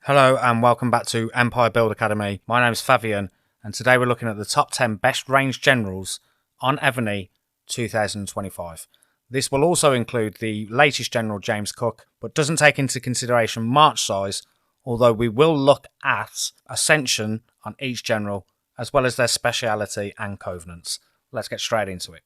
Hello and welcome back to Empire Build Academy. My name is Fabian and today we're looking at the top 10 best ranged generals on Evony 2025. This will also include the latest general James Cook, but doesn't take into consideration march size, although we will look at ascension on each general as well as their speciality and covenants. Let's get straight into it.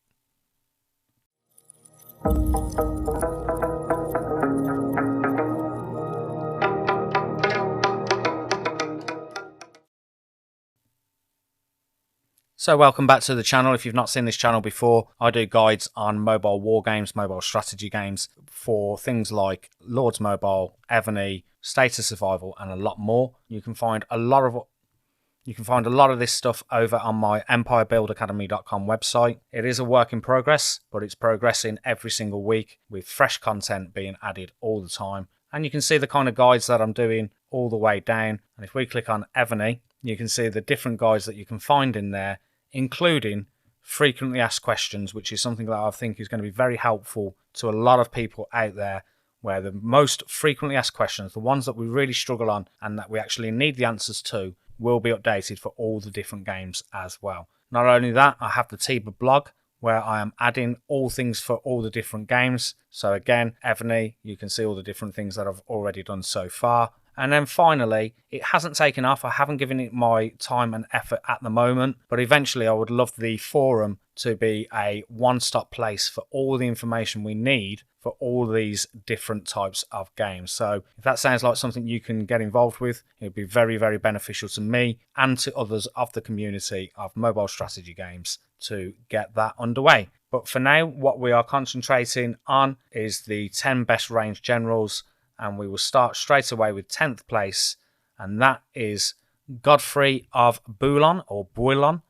So welcome back to the channel. If you've not seen this channel before, I do guides on mobile war games, mobile strategy games for things like Lords Mobile, Evony, State of Survival and a lot more. You can find a lot of this stuff over on my empirebuildacademy.com website. It is a work in progress, but it's progressing every single week with fresh content being added all the time. And you can see the kind of guides that I'm doing all the way down. And if we click on Evony, you can see the different guides that you can find in there, including frequently asked questions, which is something that I think is going to be very helpful to a lot of people out there, where the most frequently asked questions, the ones that we really struggle on and that we actually need the answers to, will be updated for all the different games as well. Not only that, I have the Tiba blog where I am adding all things for all the different games. So again, Evony, you can see all the different things that I've already done so far. And then finally, it hasn't taken off. I haven't given it my time and effort at the moment, but eventually I would love the forum to be a one-stop place for all the information we need for all these different types of games. So if that sounds like something you can get involved with, it would be very, very beneficial to me and to others of the community of mobile strategy games to get that underway. But for now, what we are concentrating on is the 10 best ranged generals. And we will start straight away with 10th place, and that is Godfrey of Bulon,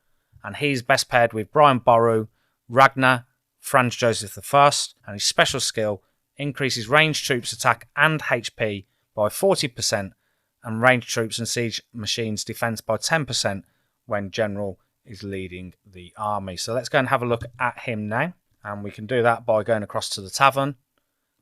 and he's best paired with Brian Boru, Ragnar, Franz Joseph I, and his special skill increases ranged troops attack and HP by 40%, and ranged troops and siege machines defense by 10% when general is leading the army. So let's go and have a look at him now, and we can do that by going across to the tavern,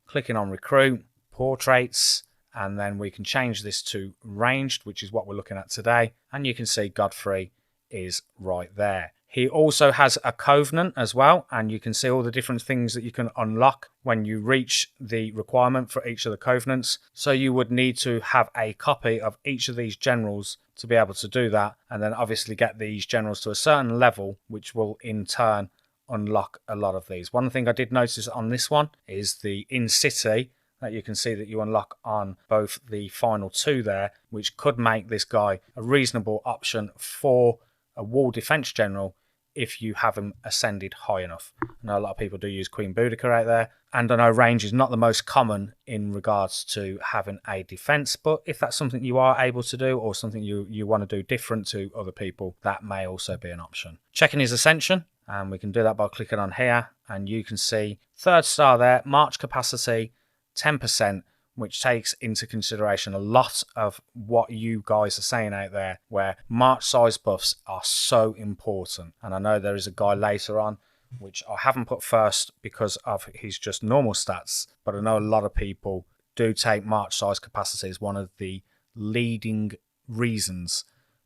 clicking on recruit, portraits, and then we can change this to ranged, which is what we're looking at today, and you can see Godfrey is right there. He also has a covenant as well, and you can see all the different things that you can unlock when you reach the requirement for each of the covenants. So you would need to have a copy of each of these generals to be able to do that, and then obviously get these generals to a certain level, which will in turn unlock a lot of these. One thing I did notice on this one is the in-city that you can see that you unlock on both the final two there, which could make this guy a reasonable option for a wall defense general if you have him ascended high enough. I know a lot of people do use Queen Boudica out there, and I know range is not the most common in regards to having a defense, but if that's something you are able to do or something you want to do different to other people, that may also be an option. Checking his ascension, and we can do that by clicking on here, and you can see 3rd star there, march capacity 10%, which takes into consideration a lot of what you guys are saying out there, where march size buffs are so important. And I know there is a guy later on, which I haven't put first because of his just normal stats, but I know a lot of people do take march size capacity as one of the leading reasons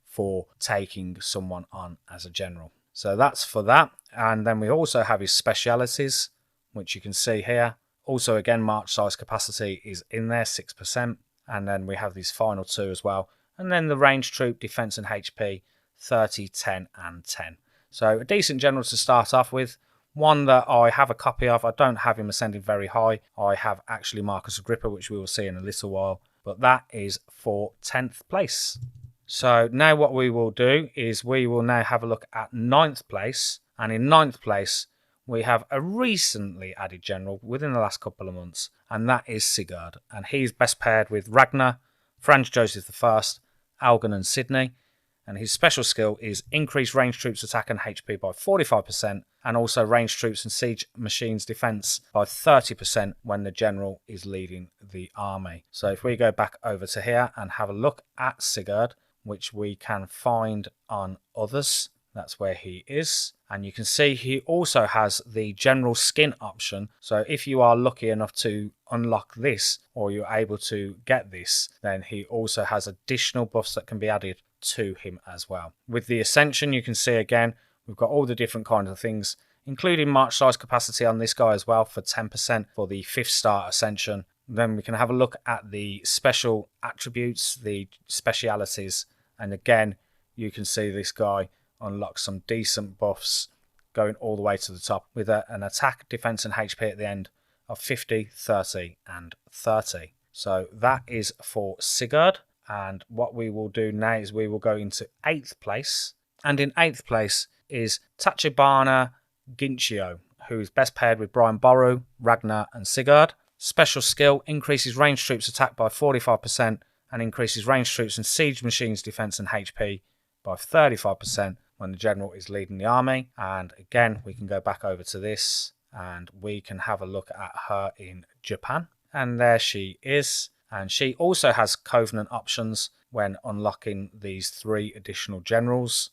for taking someone on as a general. So that's for that. And then we also have his specialities, which you can see here. Also, again, march size capacity is in there, 6%. And then we have these final two as well. And then the ranged troop, defense and HP, 30, 10 and 10. So a decent general to start off with. One that I have a copy of. I don't have him ascending very high. I have actually Marcus Agrippa, which we will see in a little while. But that is for 10th place. So now what we will do is we will now have a look at 9th place. And in 9th place, we have a recently added general within the last couple of months, and that is Sigard. And he's best paired with Ragnar, Franz Joseph I, Algen Sydney. And his special skill is increase ranged troops attack and HP by 45%, and also ranged troops and siege machines defense by 30% when the general is leading the army. So if we go back over to here and have a look at Sigard, which we can find on others, That's where he is. And you can see he also has the general skin option. So if you are lucky enough to unlock this, or you're able to get this, then he also has additional buffs that can be added to him as well. With the Ascension, you can see again, we've got all the different kinds of things, including march size capacity on this guy as well for 10% for the 5th star Ascension. Then we can have a look at the special attributes, the specialities, and again, you can see this guy unlocks some decent buffs going all the way to the top with an attack, defense and HP at the end of 50, 30 and 30. So that is for Sigard. And what we will do now is we will go into 8th place. And in 8th place is Chichibana Ginchio, who's best paired with Brian Boru, Ragnar and Sigard. Special skill increases ranged troops attack by 45% and increases ranged troops and siege machines defense and HP by 35% when the general is leading the army. And again, we can go back over to this and we can have a look at her in Japan. And there she is. And she also has Covenant options when unlocking these 3 additional generals.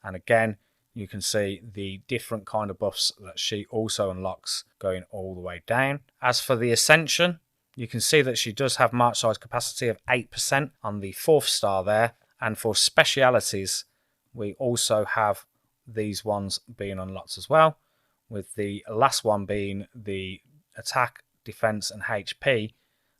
And again, you can see the different kind of buffs that she also unlocks going all the way down. As for the Ascension, you can see that she does have march size capacity of 8% on the 4th star there. And for specialities, we also have these ones being unlocked as well, with the last one being the attack, defense and HP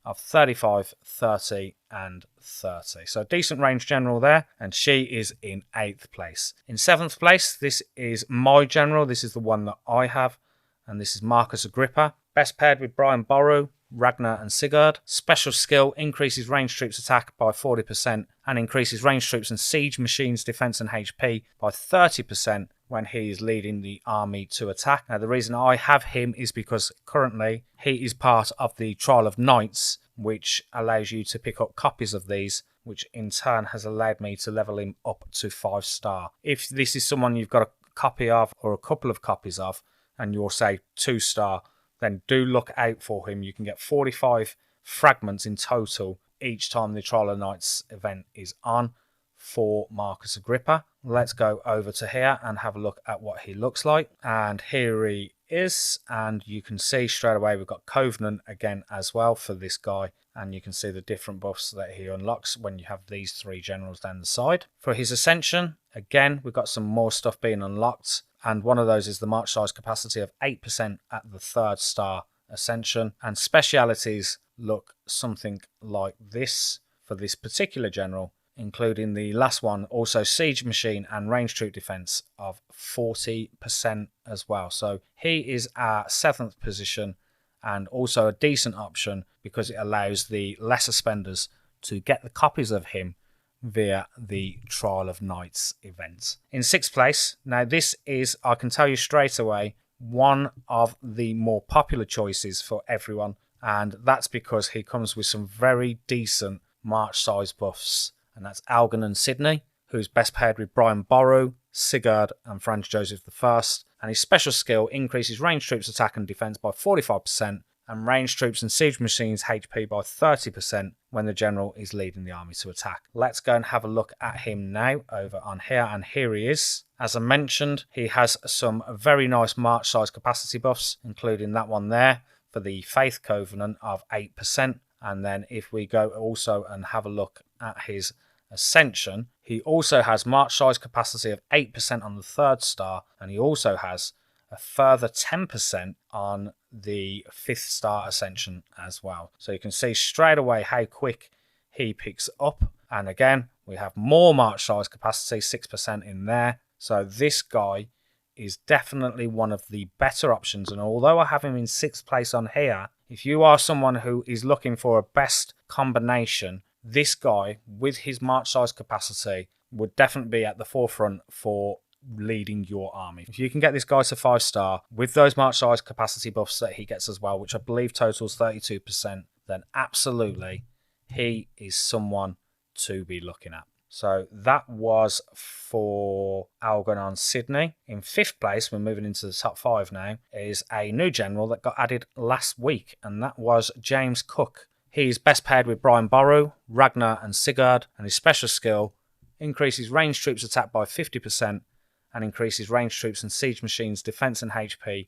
of 35, 30 and 30. So decent range general there, and she is in 8th place. In 7th place, this is my general. This is the one that I have, and this is Marcus Agrippa. Best paired with Brian Boru, Ragnar and Sigard. Special skill increases ranged troops attack by 40% and increases ranged troops and siege machines defense and HP by 30% when he is leading the army to attack. Now the reason I have him is because currently he is part of the Trial of Knights, which allows you to pick up copies of these, which in turn has allowed me to level him up to 5 star. If this is someone you've got a copy of or a couple of copies of and you're say 2 star, then do look out for him. You can get 45 fragments in total each time the Trial of Knights event is on for Marcus Agrippa. Let's go over to here and have a look at what he looks like. And here he is, and you can see straight away we've got Covenant again as well for this guy, and you can see the different buffs that he unlocks when you have these 3 generals down the side. For his Ascension, again we've got some more stuff being unlocked, and one of those is the march size capacity of 8% at the 3rd star Ascension, and specialities look something like this for this particular general, including the last one, also siege machine and range troop defense of 40% as well. So he is our 7th position and also a decent option because it allows the lesser spenders to get the copies of him via the Trial of Knights event. In 6th place, now this is, I can tell you straight away, one of the more popular choices for everyone, and that's because he comes with some very decent march size buffs. And that's Algen Sydney, who's best paired with Brian Boru, Sigard and Franz Joseph I. And his special skill increases ranged troops attack and defense by 45% and ranged troops and siege machines HP by 30% when the general is leading the army to attack. Let's go and have a look at him now over on here, and here he is. As I mentioned, he has some very nice march size capacity buffs, including that one there for the Faith Covenant of 8%. And then if we go also and have a look at his Ascension, he also has march size capacity of 8% on the 3rd star, and he also has a further 10% on the 5th star Ascension as well. So you can see straight away how quick he picks up. And again, we have more march size capacity, 6% in there. So this guy is definitely one of the better options. And although I have him in 6th place on here, if you are someone who is looking for a best combination, this guy with his march size capacity would definitely be at the forefront for leading your army. If you can get this guy to 5 star with those march size capacity buffs that he gets as well, which I believe totals 32%, then absolutely he is someone to be looking at. So that was for Algen Sydney. In 5th place, we're moving into the top 5 now, is a new general that got added last week, and that was James Cook. He's best paired with Brian Boru, Ragnar and Sigard, and his special skill increases ranged troops attack by 50% and increases ranged troops and siege machines defense and HP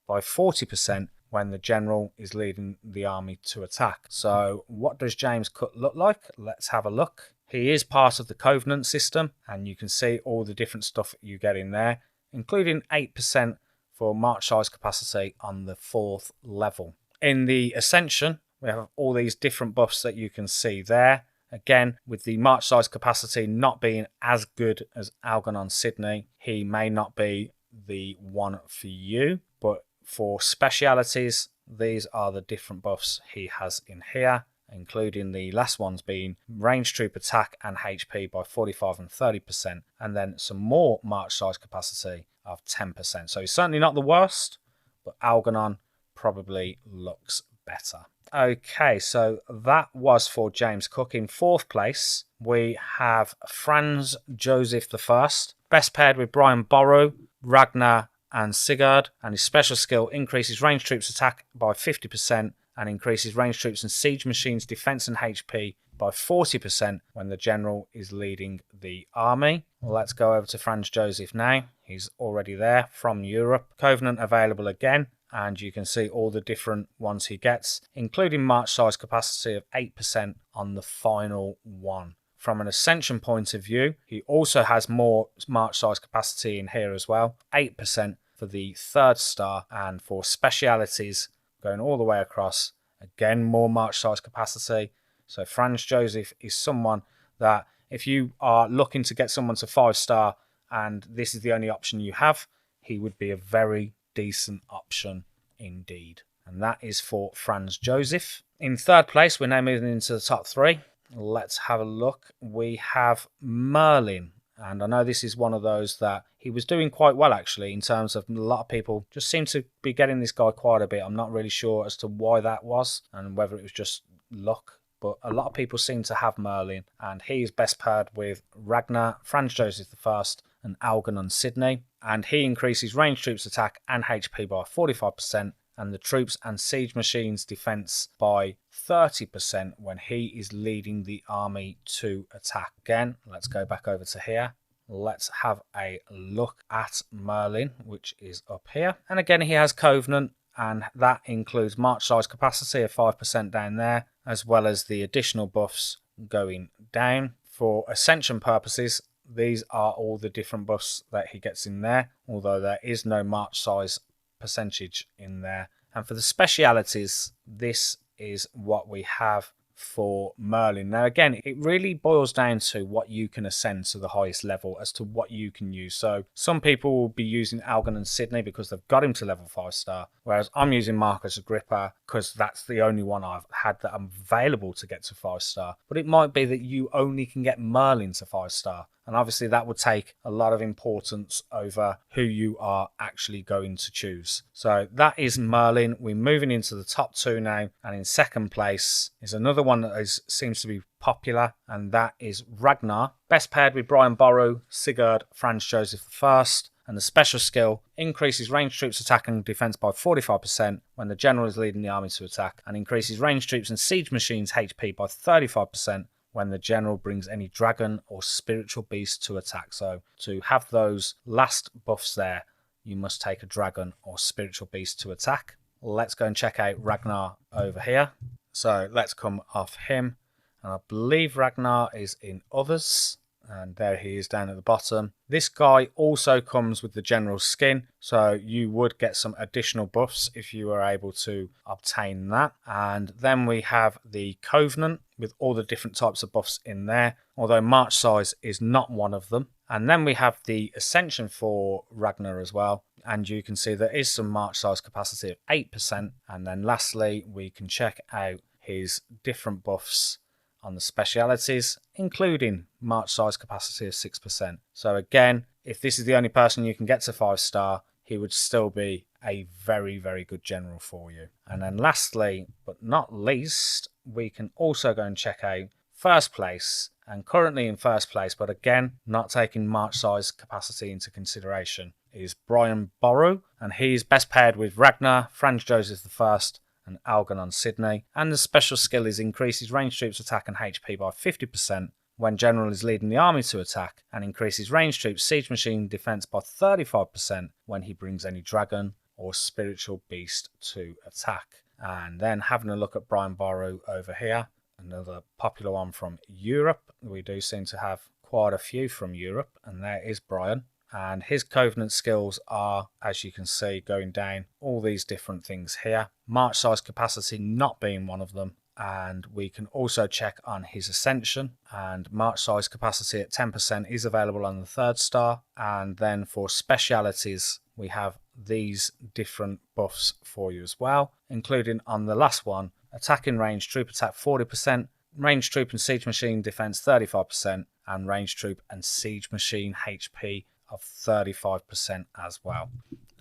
by 40% when the general is leading the army to attack. So what does James Cook look like? Let's have a look. He is part of the Covenant system, and you can see all the different stuff you get in there, including 8% for march size capacity on the 4th level. In the Ascension, we have all these different buffs that you can see there. Again, with the march size capacity not being as good as Algen Sydney, he may not be the one for you, but for specialities, these are the different buffs he has in here, including the last ones being ranged troop attack and HP by 45 and 30%, and then some more march size capacity of 10%. So he's certainly not the worst, but Algen probably looks better. Okay, so that was for James Cook. In 4th place, we have Franz Joseph I, best paired with Brian Boru, Ragnar and Sigard, and his special skill increases ranged troops attack by 50% and increases ranged troops and siege machines defense and HP by 40% when the general is leading the army. Let's go over to Franz Joseph now. He's already there from Europe. Covenant available again, and you can see all the different ones he gets, including march size capacity of 8% on the final one. From an Ascension point of view, he also has more march size capacity in here as well, 8% for the 3rd star, and for specialities going all the way across, again more march size capacity. So Franz Joseph is someone that if you are looking to get someone to 5-star and this is the only option you have, he would be a very decent option indeed. And that is for Franz Joseph. In 3rd place, we're now moving into the top 3. Let's have a look. We have Merlin. And I know this is one of those that he was doing quite well, actually, in terms of a lot of people just seem to be getting this guy quite a bit. I'm not really sure as to why that was and whether it was just luck, but a lot of people seem to have Merlin, and he is best paired with Ragnar, Franz Joseph I, and Algen Sydney, and he increases ranged troops attack and HP by 45%, and the troops and siege machines defense by 30% when he is leading the army to attack. Again, let's go back over to here. Let's have a look at Merlin, which is up here. And again, he has Covenant, and that includes march size capacity of 5% down there, as well as the additional buffs going down. For Ascension purposes, these are all the different buffs that he gets in there, although there is no march size percentage in there. And for the specialities, this is what we have for Merlin. Now again, it really boils down to what you can ascend to the highest level as to what you can use. So some people will be using Algen Sydney because they've got him to level 5-star, whereas I'm using Marcus Agrippa because that's the only one I've had that I'm available to get to 5-star. But it might be that you only can get Merlin to 5-star, and obviously that would take a lot of importance over who you are actually going to choose. So that is Merlin. We're moving into the top 2 now, and in 2nd place is another one that seems to be popular, and that is Ragnar, best paired with Brian Boru, Sigard, Franz Joseph I, and the special skill increases ranged troops attack and defense by 45% when the general is leading the army to attack, and increases ranged troops and siege machines HP by 35% when the general brings any dragon or spiritual beast to attack. So to have those last buffs there, you must take a dragon or spiritual beast to attack. Let's go and check out Ragnar over here. So let's come off him, and I believe Ragnar is in others, and there he is down at the bottom. This guy also comes with the general skin, so you would get some additional buffs if you were able to obtain that. And then we have the Covenant with all the different types of buffs in there, although march size is not one of them. And then we have the Ascension for Ragnar as well, and you can see there is some march size capacity of 8%. And then lastly, we can check out his different buffs on the specialities, including march size capacity of 6%. So again, if this is the only person you can get to 5-star, he would still be a very, very good general for you. And then lastly, but not least, we can also go and check out 1st place, and currently in 1st place, but again, not taking march size capacity into consideration, is Brian Boru, and he's best paired with Ragnar, Franz Joseph I, and Algen Sydney, and the special skill is increases ranged troops attack and HP by 50% when general is leading the army to attack, and increases range troops siege machine defense by 35% when he brings any dragon or spiritual beast to attack. And then having a look at Brian Boru over here, another popular one from Europe. We do seem to have quite a few from Europe, and there is Brian. And his Covenant skills are, as you can see, going down all these different things here. March size capacity not being one of them. And we can also check on his Ascension, and march size capacity at 10% is available on the 3rd star. And then for specialities, we have these different buffs for you as well, including on the last one, attacking range troop attack 40%, range troop and siege machine defense 35%, and range troop and siege machine HP of 35% as well.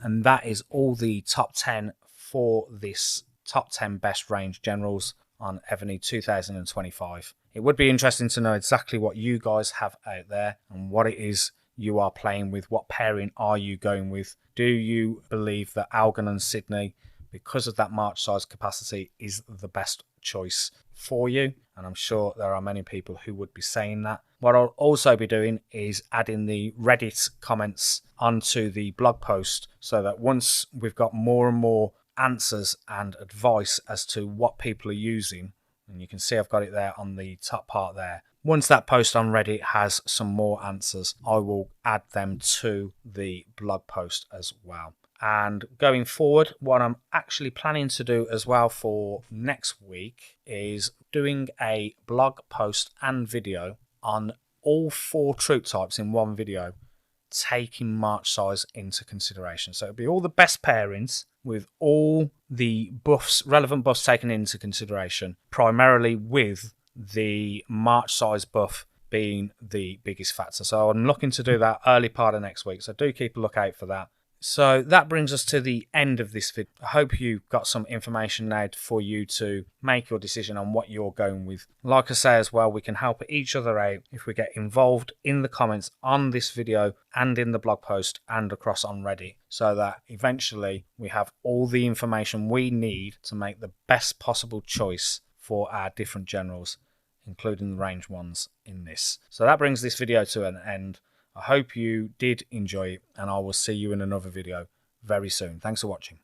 And that is all the top 10 for this top 10 best range generals on Evony 2025. It would be interesting to know exactly what you guys have out there and what it is you are playing with. What pairing are you going with? Do you believe that Algen Sydney, because of that march size capacity, is the best choice for you? And I'm sure there are many people who would be saying that. What I'll also be doing is adding the Reddit comments onto the blog post, so that once we've got more and more answers and advice as to what people are using, and you can see I've got it there on the top part there. Once that post on Reddit has some more answers, I will add them to the blog post as well. And going forward, what I'm actually planning to do as well for next week is doing a blog post and video on all 4 troop types in one video, taking march size into consideration. So it'll be all the best pairings with all the buffs, relevant buffs taken into consideration, primarily with the march size buff being the biggest factor. So I'm looking to do that early part of next week, so do keep a lookout for that. So that brings us to the end of this video. I hope you got some information now for you to make your decision on what you're going with. Like I say as well, we can help each other out if we get involved in the comments on this video and in the blog post and across on Reddit, so that eventually we have all the information we need to make the best possible choice for our different generals, including the range ones in this. So that brings this video to an end. I hope you did enjoy it, and I will see you in another video very soon. Thanks for watching.